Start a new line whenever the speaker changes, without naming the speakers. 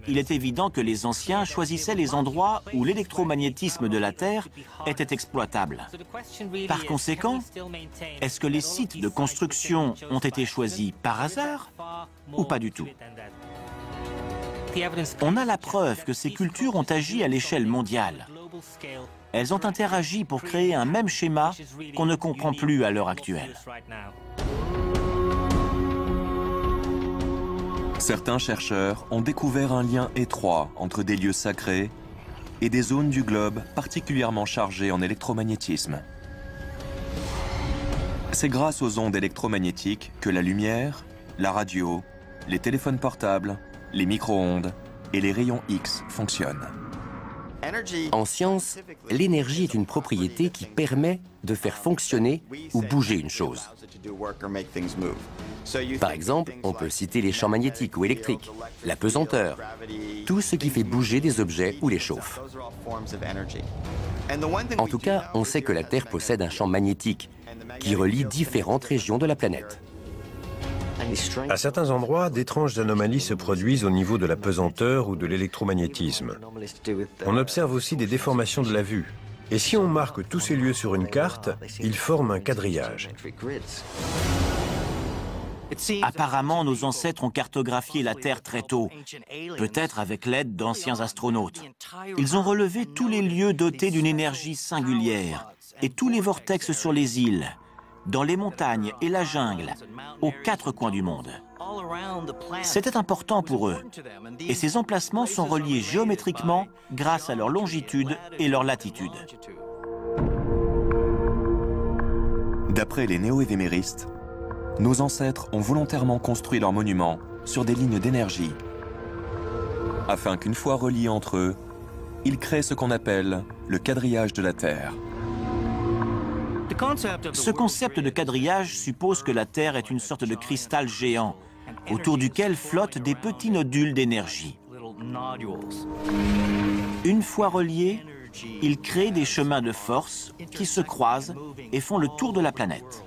il est évident que les anciens choisissaient les endroits où l'électromagnétisme de la Terre était exploitable. Par conséquent, est-ce que les sites de construction ont été choisis par hasard ou pas du tout? On a la preuve que ces cultures ont agi à l'échelle mondiale. Elles ont interagi pour créer un même schéma qu'on ne comprend plus à l'heure actuelle.
Certains chercheurs ont découvert un lien étroit entre des lieux sacrés et des zones du globe particulièrement chargées en électromagnétisme. C'est grâce aux ondes électromagnétiques que la lumière, la radio, les téléphones portables, les micro-ondes et les rayons X fonctionnent.
En science, l'énergie est une propriété qui permet de faire fonctionner ou bouger une chose. Par exemple, on peut citer les champs magnétiques ou électriques, la pesanteur, tout ce qui fait bouger des objets ou les chauffe. En tout cas, on sait que la Terre possède un champ magnétique qui relie différentes régions de la planète.
À certains endroits, d'étranges anomalies se produisent au niveau de la pesanteur ou de l'électromagnétisme. On observe aussi des déformations de la vue. Et si on marque tous ces lieux sur une carte, ils forment un quadrillage.
Apparemment, nos ancêtres ont cartographié la Terre très tôt, peut-être avec l'aide d'anciens astronautes. Ils ont relevé tous les lieux dotés d'une énergie singulière et tous les vortex sur les îles, dans les montagnes et la jungle, aux quatre coins du monde. C'était important pour eux, et ces emplacements sont reliés géométriquement grâce à leur longitude et leur latitude.
D'après les néo-éphéméristes, nos ancêtres ont volontairement construit leurs monuments sur des lignes d'énergie, afin qu'une fois reliés entre eux, ils créent ce qu'on appelle le quadrillage de la Terre.
Ce concept de quadrillage suppose que la Terre est une sorte de cristal géant, autour duquel flottent des petits nodules d'énergie. Une fois reliés, ils créent des chemins de force qui se croisent et font le tour de la planète.